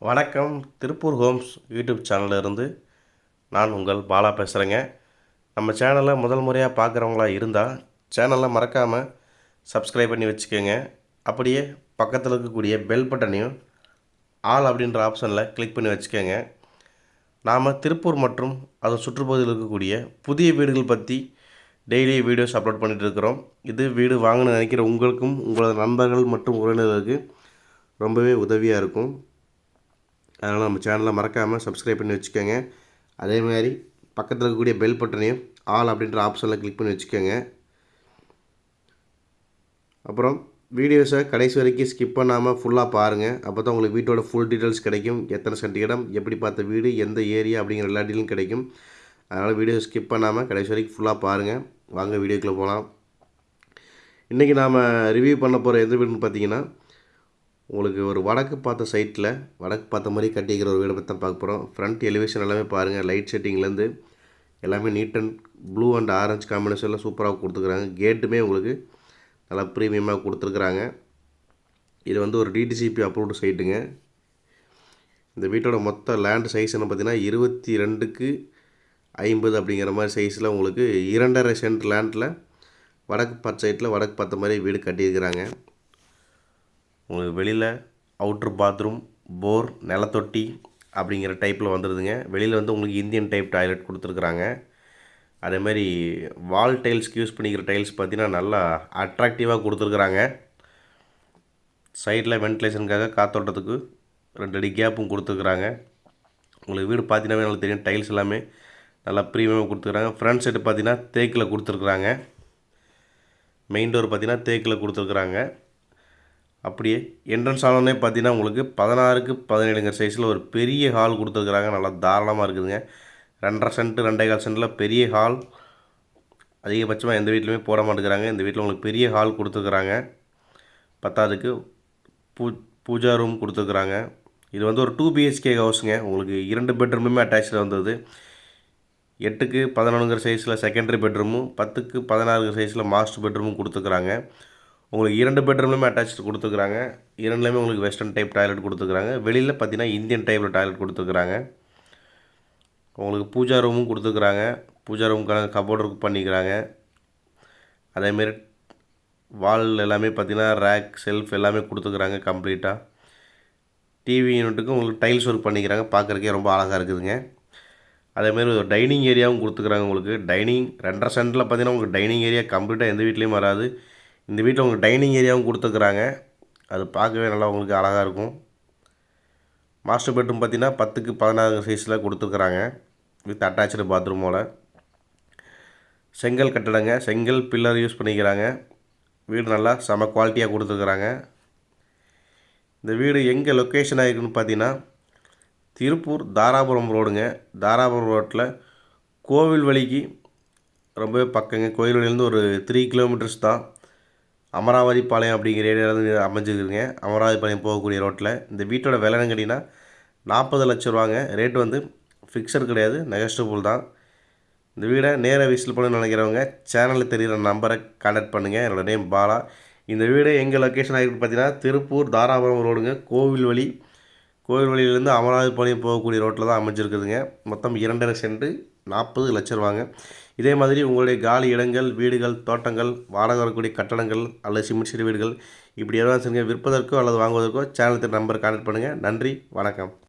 வணக்கம். Tiruppur Holmes YouTube சேனல்லேருந்து நான் உங்கள் பாலா பேசுகிறேங்க. நம்ம சேனலை முதல் முறையாக பார்க்குறவங்களா இருந்தால் சேனலை மறக்காமல் சப்ஸ்கிரைப் பண்ணி வச்சுக்கோங்க. அப்படியே பக்கத்தில் இருக்கக்கூடிய பெல் பட்டனையும் ஆல் அப்படின்ற ஆப்ஷனில் கிளிக் பண்ணி வச்சுக்கோங்க. நாம் திருப்பூர் மற்றும் அதன் சுற்றுப்பகுதியில் இருக்கக்கூடிய புதிய வீடுகள் பற்றி டெய்லி வீடியோஸ் அப்லோட் பண்ணிகிட்டு இருக்கிறோம். இது வீடு வாங்கணும்னு நினைக்கிற உங்களுக்கும் உங்களோட நண்பர்கள் மற்றும் உறவினர்களுக்கு ரொம்பவே உதவியாக இருக்கும். அதனால் நம்ம சேனலை மறக்காமல் சப்ஸ்கிரைப் பண்ணி வச்சுக்கோங்க. அதே மாதிரி பக்கத்தில் இருக்கக்கூடிய பெல் பட்டனையும் ஆல் அப்படின்ற ஆப்ஷனில் கிளிக் பண்ணி வச்சுக்கோங்க. அப்புறம் வீடியோஸை கடைசி வரைக்கும் ஸ்கிப் பண்ணாமல் ஃபுல்லாக பாருங்கள். அப்போ தான் உங்களுக்கு வீட்டோட ஃபுல் டீட்டெயில்ஸ் கிடைக்கும். எத்தனை சென்ட் இடம், எப்படி பார்த்த வீடு, எந்த ஏரியா அப்படிங்கிற எல்லா டீட்டெயிலும் கிடைக்கும். அதனால் வீடியோ ஸ்கிப் பண்ணாமல் கடைசி வரைக்கும் ஃபுல்லாக பாருங்கள். வாங்க வீடியோக்குள்ளே போகலாம். இன்றைக்கி நாம் ரிவ்யூ பண்ண போகிற எந்த வீடுன்னு பார்த்தீங்கன்னா, உங்களுக்கு ஒரு வடக்கு பார்த்த சைட்டில் வடக்கு பார்த்த மாதிரி கட்டிக்கிற ஒரு வீடை பற்றி தான் பார்க்க போகிறோம். ஃப்ரண்ட் எலிவேஷன் எல்லாமே பாருங்கள். லைட் செட்டிங்லேருந்து எல்லாமே neat and blue and orange காம்பினேஷனில் சூப்பராக கொடுத்துருக்குறாங்க. கேட்டுமே உங்களுக்கு நல்லா ப்ரீமியமாக கொடுத்துருக்குறாங்க. இது வந்து ஒரு டிடிசிபி அப்ரூவ்டு சைட்டுங்க. இந்த வீட்டோட மொத்த லேண்ட் சைஸ் என்ன பார்த்தீங்கன்னா 22/50 அப்படிங்கிற மாதிரி சைஸில் உங்களுக்கு 2.5 சென்ட் லேண்டில் வடக்கு பார்த்த சைட்டில் வடக்கு பார்த்த மாதிரி வீடு கட்டியிருக்கிறாங்க. உங்களுக்கு வெளியில் அவுட்ரு பாத்ரூம், போர், நிலத்தொட்டி அப்படிங்கிற டைப்பில் வந்துடுதுங்க. வெளியில் வந்து உங்களுக்கு இந்தியன் டைப் டாய்லெட் கொடுத்துருக்குறாங்க. அதேமாதிரி வால் டைல்ஸ்க்கு யூஸ் பண்ணிக்கிற டைல்ஸ் பார்த்திங்கன்னா நல்லா அட்ராக்டிவாக கொடுத்துருக்குறாங்க. சைடில் வென்டிலேஷனுக்காக காற்றோட்டத்துக்கு 2 அடி கேப்பும் கொடுத்துருக்குறாங்க. உங்களுக்கு வீடு பார்த்தீங்கன்னாவே நல்லா தெரியும். டைல்ஸ் எல்லாமே நல்லா ப்ரீமியமாக கொடுத்துருக்குறாங்க. ஃப்ரண்ட் சைடு பார்த்திங்கன்னா தேக்கில் கொடுத்துருக்குறாங்க. மெயின் டோர் பார்த்திங்கன்னா தேக்கில் கொடுத்துருக்குறாங்க. அப்படியே என்ட்ரன்ஸ் ஹால்னே பார்த்தீங்கன்னா உங்களுக்கு 16x17 சைஸில் ஒரு பெரிய ஹால் கொடுத்துருக்குறாங்க. நல்லா தாராளமாக இருக்குதுங்க. 2.5 சென்ட் 2.25 சென்ட்டில் பெரிய ஹால் அதிகபட்சமாக எந்த வீட்லையுமே போட மாட்டேங்கிறாங்க. இந்த வீட்டில் உங்களுக்கு பெரிய ஹால் கொடுத்துருக்குறாங்க. 10க்கு பூஜா ரூம் கொடுத்துருக்குறாங்க. இது வந்து ஒரு 2 BHK ஹவுஸுங்க. உங்களுக்கு 2 பெட்ரூமுமே அட்டாச்சில் வந்தது. 8x11 சைஸில் செகண்டரி பெட்ரூமும் 10x16 சைஸில் மாஸ்டர் பெட்ரூமும் கொடுத்துருக்குறாங்க. உங்களுக்கு 2 பெட்ரூம்லையுமே அட்டாச்சு கொடுத்துருக்குறாங்க. 2லேயுமே உங்களுக்கு வெஸ்டர்ன் டைப் டாய்லெட் கொடுத்துருக்குறாங்க. வெளியில் பார்த்தீங்கன்னா இந்தியன் டைப்பில் டாய்லெட் கொடுத்துருக்குறாங்க. உங்களுக்கு பூஜா ரூமும் கொடுத்துருக்குறாங்க. பூஜா ரூமுக்கான கபோர்டு பண்ணிக்கிறாங்க. அதேமாரி வால் எல்லாமே பார்த்தீங்கன்னா ரேக், செல்ஃப் எல்லாமே கொடுத்துருக்குறாங்க கம்ப்ளீட்டாக. டிவி யூனிட்டுக்கும் உங்களுக்கு டைல்ஸ் ஒர்க் பண்ணிக்கிறாங்க. பார்க்குறக்கே ரொம்ப அழகாக இருக்குதுங்க. அதேமாரி ஒரு டைனிங் ஏரியாவும் கொடுத்துருக்குறாங்க. உங்களுக்கு டைனிங் 2.5 சென்ட்டில் பார்த்தீங்கன்னா உங்களுக்கு டைனிங் ஏரியா கம்ப்ளீட்டாக எந்த வீட்லேயும் வராது. இந்த வீட்டில் உங்களுக்கு டைனிங் ஏரியாவும் கொடுத்துருக்குறாங்க. அது பார்க்கவே நல்லா உங்களுக்கு அழகாக இருக்கும். மாஸ்டர் பெட்ரூம் பார்த்தீங்கன்னா 10x16 சைஸில் கொடுத்துருக்குறாங்க. வித் அட்டாச்சு பாத்ரூமோட. செங்கல் கட்டடங்க. செங்கல் பில்லர் யூஸ் பண்ணிக்கிறாங்க. வீடு நல்லா செம குவாலிட்டியாக கொடுத்துருக்குறாங்க. இந்த வீடு எங்கே லொக்கேஷன் ஆகிருக்குன்னு பார்த்தீங்கன்னா திருப்பூர் தாராபுரம் ரோடுங்க. தாராபுரம் ரோட்டில் கோவில் வழிக்கு ரொம்பவே பக்கங்க. கோவில் வழியிலேருந்து ஒரு 3 கிலோமீட்டர்ஸ் தான். அமராவதி பாளையம் அப்படிங்கிற ஏரியாவில் அமைஞ்சிருக்குங்க. அமராவதி பாளையம் போகக்கூடிய ரோட்டில். இந்த வீட்டோட விலைன்னு கேட்டிங்கன்னா 40 லட்சம் ரூபாங்க. ரேட் வந்து ஃபிக்ஸட் கிடையாது, நெகஸ்டபுள் தான். இந்த வீடை நேராக விசிட் பண்ணணும்னு நினைக்கிறவங்க சேனலில் தெரிகிற நம்பரை கான்டாக்ட் பண்ணுங்கள். என்னோடய நேம் பாலா. இந்த வீடு எங்கள் லொக்கேஷன் ஆகிருக்கு பார்த்தீங்கன்னா திருப்பூர் தாராபுரம் ரோடுங்க. கோவில் வழியிலேருந்து அமராவதி பாளையம் போகக்கூடிய ரோட்டில் தான் அமைஞ்சிருக்குதுங்க. மொத்தம் 2.5 சென்ட் 40 லட்சம் ரூபாங்க. இதே மாதிரி உங்களுடைய காலி இடங்கள், வீடுகள், தோட்டங்கள், வாடகை வரக்கூடிய கட்டடங்கள் அல்லது சிமெண்ட் சீட் வீடுகள் இப்படி எதாவது விற்பதற்கோ அல்லது வாங்குவதற்கோ சேனலுக்கு நம்பர் கான்டாக்ட் பண்ணுங்கள். நன்றி, வணக்கம்.